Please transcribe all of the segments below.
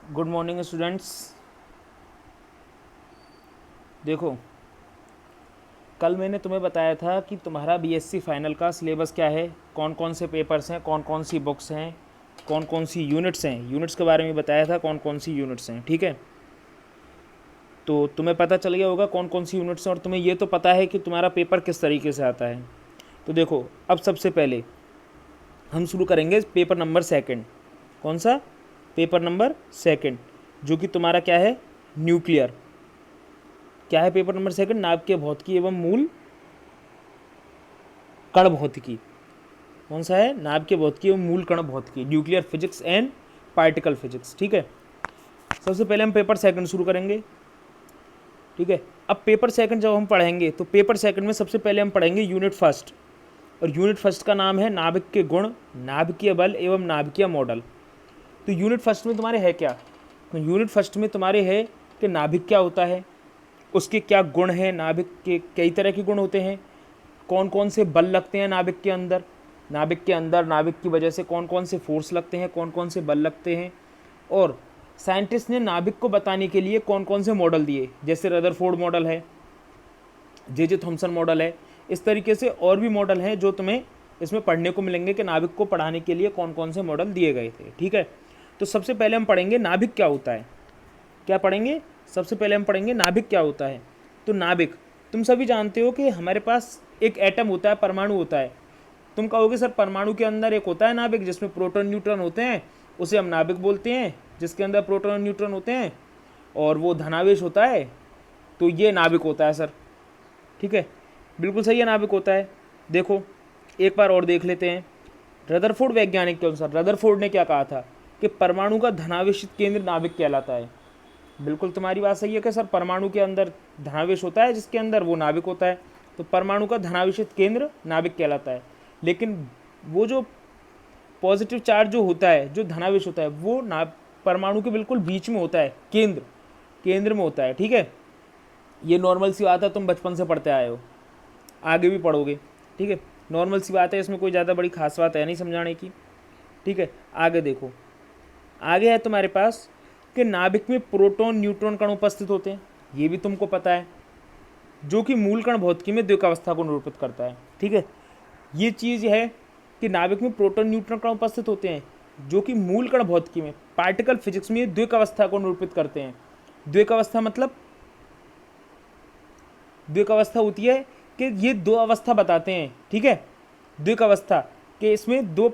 Good morning students. देखो, कल मैंने तुम्हें बताया था कि तुम्हारा बीएससी फाइनल का सिलेबस क्या है, कौन कौन से पेपर्स हैं, कौन कौन सी बुक्स हैं, कौन कौन सी यूनिट्स हैं। यूनिट्स के बारे में बताया था, कौन कौन सी यूनिट्स हैं। ठीक है, तो तुम्हें पता चल गया होगा कौन कौन सी यूनिट्स हैं, और तुम्हें ये तो पता है कि तुम्हारा पेपर किस तरीके से आता है। तो देखो, अब सबसे पहले हम शुरू करेंगे पेपर नंबर सेकंड। कौन सा? पेपर नंबर सेकंड, जो कि तुम्हारा क्या है? न्यूक्लियर। क्या है पेपर नंबर सेकंड? नाभिकीय भौतिकी एवं मूल कण भौतिकी। कौन सा है? नाभिकीय भौतिकी एवं मूल कण भौतिकी, nuclear physics and particle physics. ठीक है, सबसे पहले हम पेपर सेकंड शुरू करेंगे। ठीक है, अब पेपर सेकंड जब हम पढ़ेंगे तो पेपर सेकंड में सबसे पहले हम पढ़ेंगे यूनिट फर्स्ट, और यूनिट फर्स्ट का नाम है नाभिक के गुण, नाभिकीय बल एवं नाभिकीय मॉडल। तो यूनिट फर्स्ट में तुम्हारे है क्या? तो यूनिट फर्स्ट में तुम्हारे है कि नाभिक क्या होता है, उसके क्या गुण हैं। नाभिक के कई तरह के गुण होते हैं, कौन कौन से बल लगते हैं नाभिक के अंदर, नाभिक के अंदर नाभिक की वजह से कौन कौन से फोर्स लगते हैं, कौन कौन से बल लगते हैं, और साइंटिस्ट ने नाभिक को बताने के लिए कौन कौन से मॉडल दिए, जैसे रदरफोर्ड मॉडल है, जे थॉमसन मॉडल है। इस तरीके से और भी मॉडल हैं जो तुम्हें इसमें पढ़ने को मिलेंगे कि नाभिक को पढ़ाने के लिए कौन कौन से मॉडल दिए गए थे। ठीक है, तो सबसे पहले हम पढ़ेंगे नाभिक क्या होता है। क्या पढ़ेंगे? सबसे पहले हम पढ़ेंगे नाभिक क्या होता है। तो नाभिक, तुम सभी जानते हो कि हमारे पास एक एटम होता है, परमाणु होता है। तुम कहोगे सर परमाणु के अंदर एक होता है नाभिक जिसमें प्रोटॉन न्यूट्रॉन होते हैं, उसे हम नाभिक बोलते हैं, जिसके अंदर प्रोटॉन और न्यूट्रॉन होते हैं और वो धनावेश होता है, तो ये नाभिक होता है सर। ठीक है, बिल्कुल सही है, नाभिक होता है। देखो एक बार और देख लेते हैं। रदरफोर्ड वैज्ञानिक के अनुसार रदरफोर्ड ने क्या कहा था कि परमाणु का धनावेशित केंद्र नाभिक कहलाता है। बिल्कुल तुम्हारी बात सही है कि सर परमाणु के अंदर धनावेश होता है, जिसके अंदर वो नाभिक होता है, तो परमाणु का धनावेशित केंद्र नाभिक कहलाता है। लेकिन वो जो पॉजिटिव चार्ज जो होता है, जो धनावेश होता है, वो ना परमाणु के बिल्कुल बीच में होता है, केंद्र में होता है। ठीक है, ये नॉर्मल सी बात है, तुम बचपन से पढ़ते आए हो, आगे भी पढ़ोगे। ठीक है, नॉर्मल सी बात है, इसमें कोई ज़्यादा बड़ी खास बात है नहीं समझाने की। ठीक है, आगे देखो, आगे है तुम्हारे पास कि नाभिक में प्रोटॉन न्यूट्रॉन कण उपस्थित होते हैं, ये भी तुमको पता है, जो कि मूल कण भौतिकी में द्विकावस्था को निरूपित करता है। ठीक है, ये चीज़ है कि नाभिक में प्रोटॉन न्यूट्रॉन कण उपस्थित होते हैं, जो कि मूल कण भौतिकी में पार्टिकल फिजिक्स में द्विकावस्था को निरूपित करते हैं। द्विकावस्था मतलब द्विकावस्था होती है कि ये दो अवस्था बताते हैं। ठीक है, द्विकावस्था के इसमें दो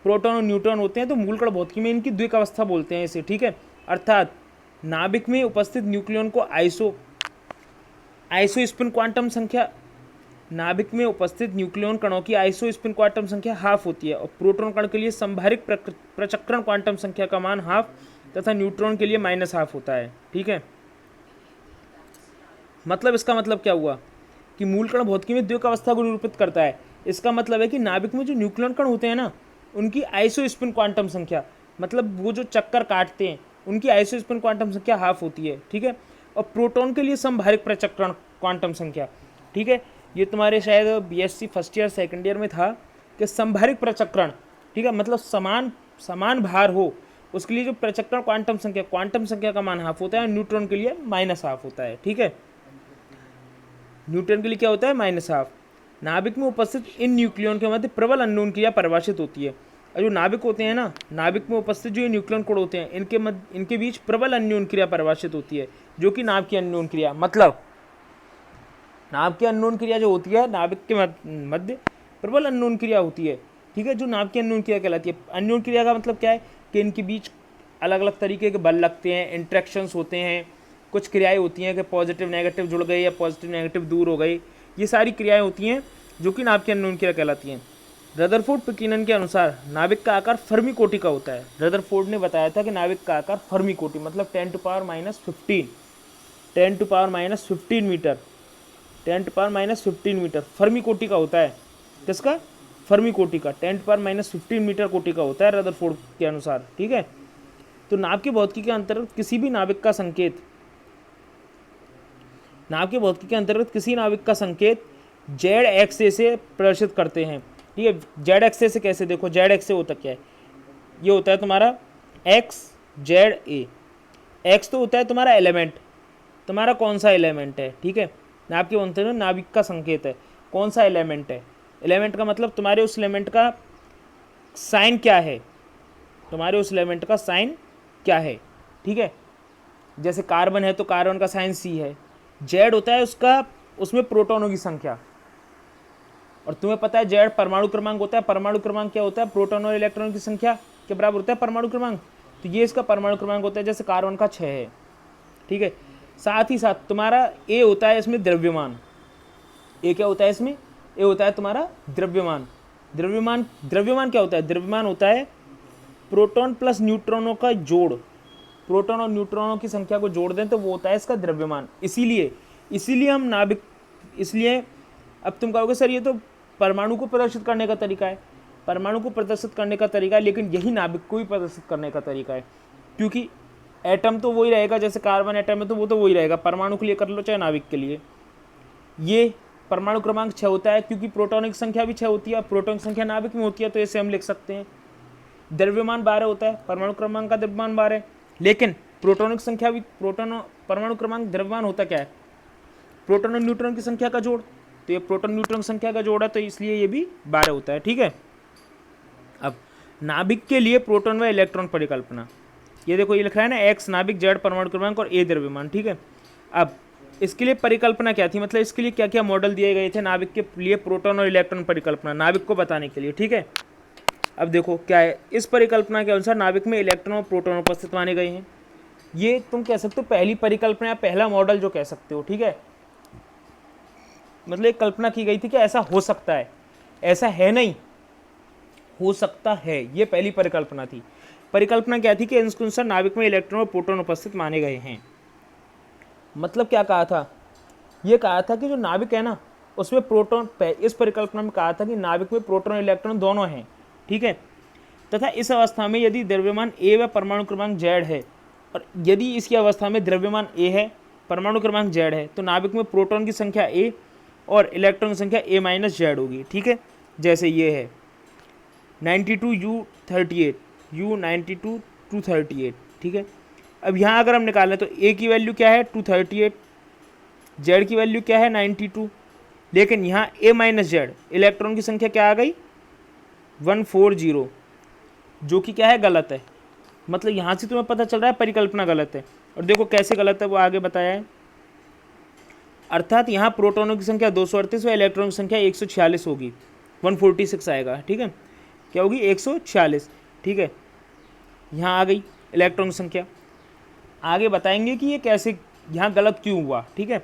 प्रोटॉन और न्यूट्रॉन होते हैं, तो मूल कण भौतिकी में इनकी द्विकावस्था बोलते हैं इसे। ठीक है, अर्थात नाभिक में उपस्थित न्यूक्लियन को आइसो स्पिन क्वांटम संख्या, नाभिक में उपस्थित न्यूक्लियन कणों की आइसो स्पिन क्वांटम संख्या हाफ होती है, और प्रोटॉन कण के लिए संभारिक प्रचक्रण क्वांटम संख्या का मान हाफ तथा न्यूट्रॉन के लिए -हाफ होता है। ठीक है, मतलब इसका मतलब क्या हुआ कि मूल कण भौतिकी में द्विकावस्था को निरूपित करता है। इसका मतलब है कि नाभिक में जो न्यूक्लियन कण होते हैं ना, उनकी आइसो स्पिन क्वांटम संख्या, मतलब वो जो चक्कर काटते हैं, उनकी आइसो स्पिन क्वांटम संख्या हाफ होती है। ठीक है, और प्रोटॉन के लिए संभारिक प्रचक्रण क्वांटम संख्या। ठीक है, ये तुम्हारे शायद BSc first year second year में था कि संभारिक प्रचक्रण, ठीक है, मतलब समान भार हो, उसके लिए जो प्रचक्रण क्वांटम संख्या का मान हाफ होता है, न्यूट्रॉन के लिए -हाफ होता है। ठीक है, न्यूट्रॉन के लिए क्या होता है? -हाफ। नाभिक में उपस्थित इन न्यूक्लियन के मध्य प्रबल अन्योन क्रिया परिभाषित होती है। और जो नाभिक होते हैं ना, नाभिक में उपस्थित जो न्यूक्लियन कोण होते हैं, इनके बीच प्रबल अन्योन क्रिया परिभाषित होती है, जो कि नाभ की अन्योन क्रिया, मतलब नाभ की अन्योन क्रिया जो होती है, नाभिक के मध्य प्रबल अन्योन क्रिया होती है। ठीक है, जो नाभ की अन्योन क्रिया कहलाती है। अन्योन क्रिया का मतलब क्या है कि इनके बीच अलग अलग तरीके के बल लगते हैं, इंट्रैक्शंस होते हैं, कुछ क्रियाएं होती हैं कि पॉजिटिव नेगेटिव जुड़ गए या पॉजिटिव नेगेटिव दूर हो गए। ये सारी क्रियाएं होती हैं जो कि नाभ की अन्योन क्रिया कहलाती हैं। रदरफोर्ड पेकिनन के अनुसार नाभिक का आकार फर्मी कोटि का होता है। रदरफोर्ड ने बताया था कि नाभिक का आकार फर्मी कोटि मतलब 10⁻⁻15 मीटर, 10⁻⁻15 मीटर फर्मी कोटि का होता है। किसका? फर्मी कोटि का 10⁻⁻15 मीटर कोटि का होता है रदरफोर्ड के अनुसार। ठीक है, तो नाभ की भौतिकी के अंतर्गत किसी भी नाभिक का संकेत, नाभ की भौतिकी के अंतर्गत किसी नाभिक का संकेत जेड एक्से से प्रदर्शित करते हैं। ठीक है, जेड एक्से से कैसे? देखो जेड एक्से होता क्या है, ये होता है तुम्हारा एक्स जेड ए। एक्स तो होता है तुम्हारा एलिमेंट, तुम्हारा कौन सा एलिमेंट है, ठीक है। नाभिक के बनते हैं नाभिक का संकेत है, कौन सा एलिमेंट है। एलिमेंट का मतलब तुम्हारे उस एलिमेंट का साइन क्या है, तुम्हारे उस एलिमेंट का साइन क्या है, ठीक है। जैसे कार्बन है तो कार्बन का साइन सी है। जेड होता है उसका, उसमें प्रोटॉनों की संख्या, और तुम्हें पता है जेड परमाणु क्रमांक होता है। परमाणु क्रमांक क्या होता है, प्रोटॉन और इलेक्ट्रॉन की संख्या के बराबर होता है परमाणु क्रमांक। तो ये इसका परमाणु क्रमांक होता है, जैसे कार्बन का 6 है, ठीक है। साथ ही साथ तुम्हारा ए होता है इसमें द्रव्यमान। ए क्या होता है इसमें, ए होता है तुम्हारा द्रव्यमान। द्रव्यमान, द्रव्यमान क्या होता है, द्रव्यमान होता है प्रोटॉन प्लस न्यूट्रॉनों का जोड़। प्रोटॉन और न्यूट्रॉनों की संख्या को जोड़ दें तो वो होता है इसका द्रव्यमान। इसीलिए हम नाभिक, इसलिए अब तुम कहोगे सर ये तो परमाणु को प्रदर्शित करने का तरीका है, परमाणु को प्रदर्शित करने का तरीका है, लेकिन यही नाभिक को भी प्रदर्शित करने का तरीका है, क्योंकि एटम तो वही रहेगा, जैसे कार्बन एटम है तो वो तो वही रहेगा, परमाणु के लिए कर लो चाहे नाभिक के लिए। ये परमाणु क्रमांक 6 होता है क्योंकि प्रोटॉनिक संख्या भी 6 होती है, प्रोटॉन संख्या नाभिक में होती है, तो ऐसे हम लिख सकते हैं। द्रव्यमान 12 होता है, परमाणु क्रमांक का द्रव्यमान 12, लेकिन प्रोटॉनिक संख्या भी, प्रोटॉन परमाणु क्रमांक द्रव्यमान होता क्या है, प्रोटॉन और न्यूट्रॉन की संख्या का जोड़। तो ये प्रोटॉन न्यूट्रॉन संख्या का जोड़ है, तो इसलिए ये भी 12 होता है, ठीक है। अब नाभिक के लिए प्रोटॉन व इलेक्ट्रॉन परिकल्पना, ये देखो ये लिख रहा है ना, एक्स नाभिक, जेड परमाणु क्रमांक और ए द्रव्यमान, ठीक है। अब इसके लिए परिकल्पना क्या थी, मतलब इसके लिए क्या क्या मॉडल दिए गए थे नाभिक के लिए प्रोटॉन और इलेक्ट्रॉन परिकल्पना, नाभिक को बताने के लिए, ठीक है। अब देखो क्या है, इस परिकल्पना के अनुसार नाभिक में इलेक्ट्रॉन और प्रोटॉन उपस्थित माने गए हैं। ये तुम कह सकते हो पहली परिकल्पना या पहला मॉडल जो कह सकते हो, ठीक है। मतलब एक कल्पना की गई थी कि ऐसा हो सकता है, ऐसा है नहीं, हो सकता है, ये पहली परिकल्पना थी। परिकल्पना क्या थी कि इसके अनुसार नाभिक में इलेक्ट्रॉन और प्रोटॉन उपस्थित माने गए हैं। मतलब क्या कहा था, ये कहा था कि जो नाभिक है ना उसमें प्रोटॉन, इस परिकल्पना में कहा था कि नाभिक में प्रोटॉन और इलेक्ट्रॉन दोनों हैं, ठीक है। तथा इस अवस्था में यदि द्रव्यमान ए व परमाणु क्रमांक जेड है, और यदि इसकी अवस्था में द्रव्यमान ए है, परमाणु क्रमांक जेड है, तो नाभिक में प्रोटॉन की संख्या ए और इलेक्ट्रॉन की संख्या ए माइनस जेड होगी, ठीक है। जैसे ये है 92U38, U92 238, ठीक है। अब यहाँ अगर हम निकालें तो ए की वैल्यू क्या है 238, जेड की वैल्यू क्या है 92, लेकिन यहाँ ए माइनस जेड इलेक्ट्रॉन की संख्या क्या आ गई 140, जो कि क्या है गलत है। मतलब यहाँ से तुम्हें पता चल रहा है परिकल्पना गलत है, और देखो कैसे गलत है वो आगे बताया है। अर्थात यहाँ प्रोटॉनों की संख्या 238 व इलेक्ट्रॉनों की संख्या 146 होगी, 146 आएगा, ठीक है। क्या होगी 146, ठीक है। यहाँ आ गई इलेक्ट्रॉन की संख्या। आगे बताएंगे कि ये कैसे यहाँ गलत क्यों हुआ, ठीक है।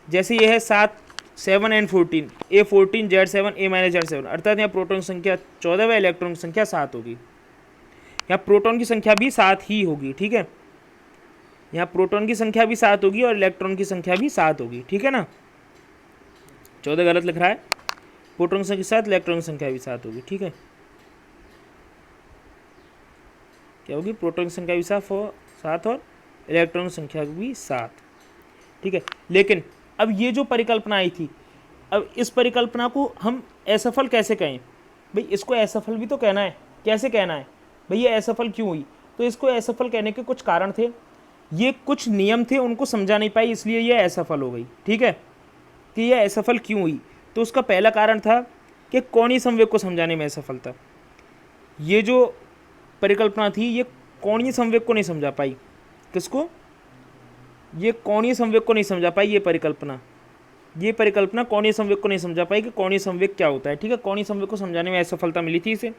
जैसे ये है 7, 7 and 14, A14 Z7 A minus Z7, अर्थात यहाँ प्रोटॉन की संख्या 14 व इलेक्ट्रॉन की संख्या 7 होगी। यहाँ प्रोटॉन की संख्या भी 7 ही होगी, ठीक है। यहाँ प्रोटॉन की संख्या भी 7 होगी और इलेक्ट्रॉन की संख्या भी 7 होगी, ठीक है ना। 14 गलत लिख रहा है, प्रोटॉन की संख्या 7, इलेक्ट्रॉन की संख्या भी 7 होगी, ठीक है। क्या होगी, प्रोटॉन की संख्या भी 7 और इलेक्ट्रॉन की संख्या भी 7, ठीक है। लेकिन अब ये जो परिकल्पना आई थी, अब इस परिकल्पना को हम असफल कैसे कहें भाई, इसको असफल भी तो कहना है, कैसे कहना है भाई ये असफल क्यों हुई। तो इसको असफल कहने के कुछ कारण थे, ये कुछ नियम थे उनको समझा नहीं पाई, इसलिए ये असफल हो गई, ठीक है। कि ये असफल क्यों हुई, तो उसका पहला कारण था कि कोणीय संवेग को समझाने में असफल था। ये जो परिकल्पना थी ये कोणीय संवेग को नहीं समझा पाई, किसको, ये कोणीय संवेग को नहीं समझा पाई। ये परिकल्पना कोणीय संवेग को नहीं समझा पाई कि कोणीय संवेग क्या होता है, ठीक है। कोणीय संवेग को समझाने में असफलता मिली थी इसे।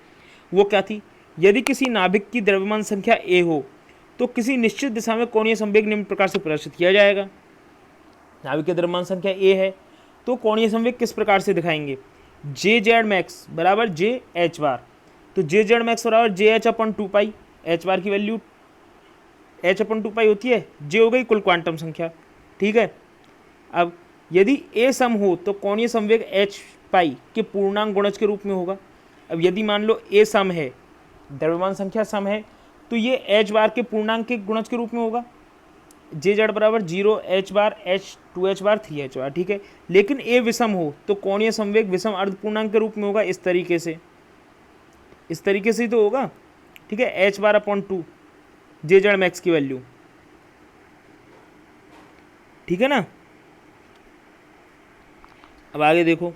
वो क्या थी, यदि किसी नाभिक की द्रव्यमान संख्या ए हो तो किसी निश्चित दिशा में कोणीय संवेग निम्न प्रकार से प्रदर्शित किया जाएगा। नाभिक की द्रव्यमान संख्या ए है तो कोणीय संवेग किस प्रकार से दिखाएंगे, जे जेड मैक्स बराबर जे एच बार। तो जे जेड मैक्स बराबर जे एच अपन 2 पाई, एच बार की वैल्यू एच अपन 2 पाई होती है, जे हो गई कुल क्वांटम संख्या, ठीक है। अब यदि ए सम हो तो कोणीय संवेग एच पाई के पूर्णांक गुणज के रूप में होगा। अब यदि मान लो ए सम है, द्रव्यमान संख्या सम है, तो ये एच बार के पूर्णांक के गुणज के रूप में होगा। जे जेड बराबर 0 एच बार एच 2 एच बार 3 एच बार, ठीक है। लेकिन ए विषम हो तो कोणीय संवेग विषम अर्धपूर्णांक के रूप में होगा, इस तरीके से ही तो होगा, ठीक है। एच बार अपॉन 2 जे जेड मैक्स की वैल्यू, ठीक है ना। अब आगे देखो,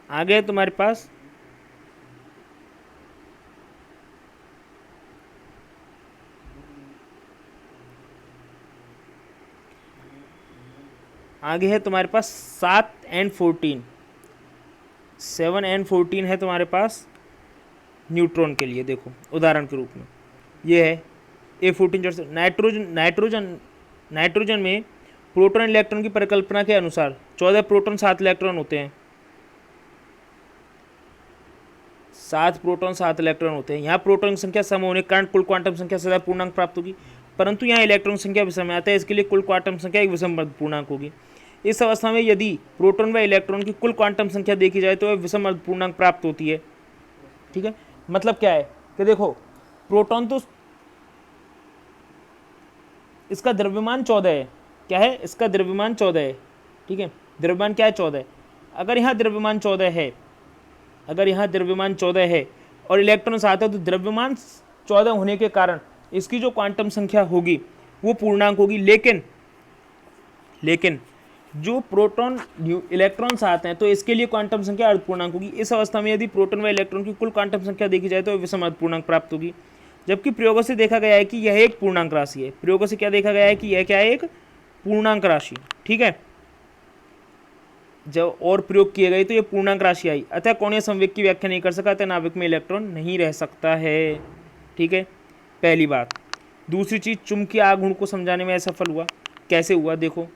आगे है तुम्हारे पास आगे है तुम्हारे पास 7 and 14, 7 and 14 है तुम्हारे पास न्यूट्रॉन के लिए। देखो उदाहरण के रूप में ये है A14 जैसे नाइट्रोजन में प्रोटॉन इलेक्ट्रॉन की परिकल्पना के अनुसार 14 प्रोटॉन 7 इलेक्ट्रॉन होते हैं। 7 प्रोटॉन 7 इलेक्ट्रॉन होते हैं। यहाँ प्रोटॉन की संख्या सम होने के कारण कुल क्वांटम संख्या सदा पूर्णांक प्राप्त होगी, परंतु यहाँ इलेक्ट्रॉन संख्या विषम आता है, इसके लिए कुल क्वांटम संख्या एक विषम पूर्णांक होगी। इस अवस्था में यदि प्रोटॉन व इलेक्ट्रॉन की कुल क्वांटम संख्या देखी जाए तो वह विषम पूर्णांक प्राप्त होती है। ठीक है, मतलब क्या है कि देखो प्रोटॉन तो इसका द्रव्यमान 14 है। क्या है? इसका द्रव्यमान 14 है। ठीक है, द्रव्यमान क्या है? 14। अगर यहाँ द्रव्यमान 14 है, अगर यहाँ द्रव्यमान 14 है और इलेक्ट्रॉन 7 है, तो द्रव्यमान 14 होने के कारण इसकी जो क्वांटम संख्या होगी वो पूर्णांक होगी। लेकिन जो प्रोटॉन इलेक्ट्रॉन 7 हैं तो इसके लिए क्वांटम संख्या अर्धपूर्णांक होगी। इस अवस्था में यदि प्रोटॉन व इलेक्ट्रॉन की कुल क्वांटम संख्या देखी जाए तो विषम अर्धपूर्णांक प्राप्त होगी। जबकि प्रयोगों से देखा गया है कि यह एक पूर्णांक राशि है। प्रयोगों से क्या देखा गया है कि यह क्या है? एक पूर्णांक राशि। ठीक है, जब और प्रयोग किए गए तो ये पूर्णांक राशि आई, अतः कोणीय संवेग की व्याख्या नहीं कर सका, अतः नाभिक में इलेक्ट्रॉन नहीं रह सकता है। ठीक है, पहली बात। दूसरी चीज, चुंबकीय आघूर्ण को समझाने में असफल हुआ। कैसे हुआ? देखो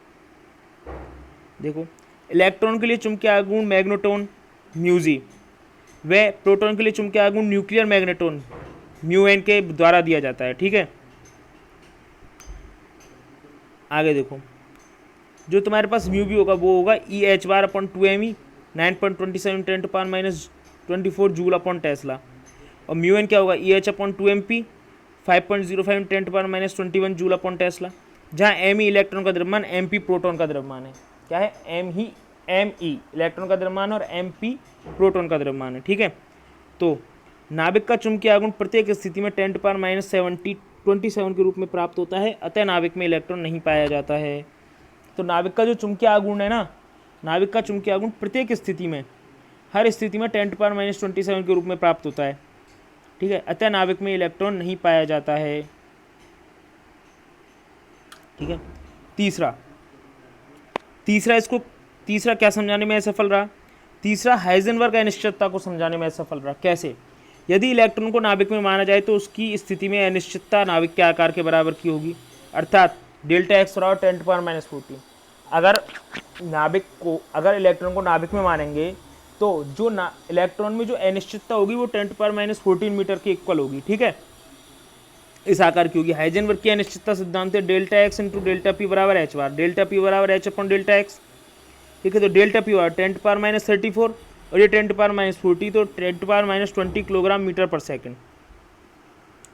इलेक्ट्रॉन के लिए चुंबकीय आघूर्ण मैग्नेटोन म्यूजी, व प्रोटॉन के लिए चुंबकीय आघूर्ण न्यूक्लियर मैग्नेटोन म्यू एन के द्वारा दिया जाता है। ठीक है, आगे देखो, जो तुम्हारे पास म्यू भी होगा वो होगा EH/2me 9.27 10⁻⁻24 जूल अपॉन टेस्ला, और म्यू एन क्या होगा? EH/2mp 5.05 10⁻⁻21 जूल अपॉन टेस्ला, जहाँ me इलेक्ट्रॉन का द्रव्यमान, mp प्रोटॉन का द्रव्यमान है। क्या है? me इलेक्ट्रॉन का द्रव्यमान और mp प्रोटॉन का द्रव्यमान है। ठीक है, तो नाभिक का चुंबकीय आघूर्ण प्रत्येक स्थिति में 10⁻⁻27 के रूप में प्राप्त होता है, अतः नाभिक में इलेक्ट्रॉन नहीं पाया जाता है। तो नाभिक का जो चुंबकीय आघूर्ण है ना, नाभिक का चुंबकीय आघूर्ण प्रत्येक स्थिति में, हर स्थिति में 10⁻⁻27 के रूप में प्राप्त होता है। ठीक है, अतः नाभिक में इलेक्ट्रॉन नहीं पाया जाता है। ठीक है, तीसरा क्या समझाने में असफल रहा? तीसरा हाइजेनबर्ग अनिश्चितता को समझाने में असफल रहा। कैसे? यदि इलेक्ट्रॉन को नाभिक में माना जाए तो उसकी स्थिति में अनिश्चितता नाभिक के आकार के बराबर की होगी, अर्थात डेल्टा एक्स बराबर 10⁻⁻14। अगर इलेक्ट्रॉन को नाभिक में मानेंगे तो जो इलेक्ट्रॉन में जो अनिश्चितता होगी वो 10⁻⁻14 मीटर के इक्वल होगी। ठीक है, इस आकार की होगी। हाइजेनबर्ग की अनिश्चितता सिद्धांत है delta x into delta P बराबर एच बार, डेल्टा पी बराबर एच अपॉन डेल्टा एक्स। ठीक है, तो डेल्टा पी बराबर 10⁻34 और ये 10⁻40, तो 10⁻20 किलोग्राम मीटर पर सेकंड।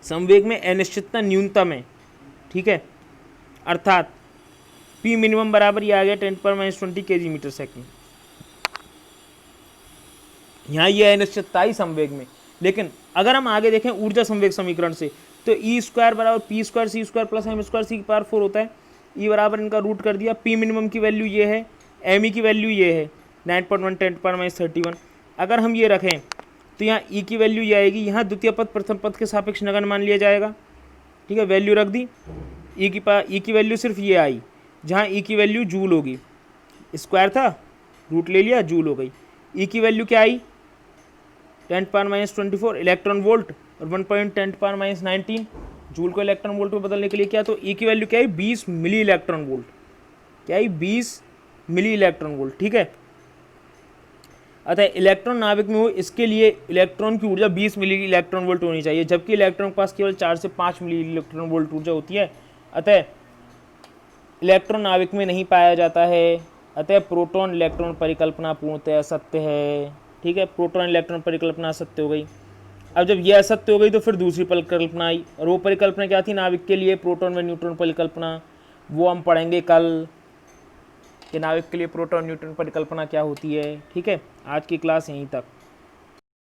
संवेग में अनिश्चितता न्यूनतम है। ठीक है, अर्थात पी मिनिमम बराबर ये आ गया 10⁻20 kg मीटर सेकंड। यहाँ ये अनिश्चितता ही संवेग में। लेकिन अगर हम आगे देखें ऊर्जा संवेग समीकरण से, तो E² बराबर P² C² plus M² C⁴ होता है। E बराबर इनका रूट कर दिया। P मिनिमम की वैल्यू ये है, ME की वैल्यू ये है 9.1 10⁻31। अगर हम ये रखें तो यहाँ E की वैल्यू ये आएगी, यहाँ द्वितीय पद प्रथम पद के सापेक्ष नगण्य मान लिया जाएगा। ठीक है, वैल्यू रख दी। E की वैल्यू सिर्फ ये आई, जहाँ E की वैल्यू जूल होगी, स्क्वायर था रूट ले लिया, जूल हो गई। E की वैल्यू क्या आई? 10⁻24 इलेक्ट्रॉन वोल्ट और 1.10⁻19 जूल को इलेक्ट्रॉन वोल्ट में बदलने के लिए क्या, तो E की वैल्यू क्या आई? 20 मिली इलेक्ट्रॉन वोल्ट। क्या आई? 20 मिली इलेक्ट्रॉन वोल्ट। ठीक है, अतः इलेक्ट्रॉन नाभिक में हो इसके लिए इलेक्ट्रॉन की ऊर्जा 20 मिली इलेक्ट्रॉन वोल्ट होनी चाहिए, जबकि इलेक्ट्रॉन के पास केवल 4 से 5 मिली इलेक्ट्रॉन वोल्ट ऊर्जा होती है। अतः इलेक्ट्रॉन नाभिक में नहीं पाया जाता है। अतः प्रोटॉन इलेक्ट्रॉन परिकल्पना पूर्णतः असत्य है। ठीक है, प्रोटॉन इलेक्ट्रॉन परिकल्पना असत्य हो गई। अब जब यह असत्य हो गई तो फिर दूसरी परिकल्पना आई, और वो परिकल्पना क्या थी? नाभिक के लिए प्रोटॉन व न्यूट्रॉन परिकल्पना। वो हम पढ़ेंगे कल कि नाभिक के लिए प्रोटॉन न्यूट्रॉन परिकल्पना क्या होती है। ठीक है, आज की क्लास यहीं तक।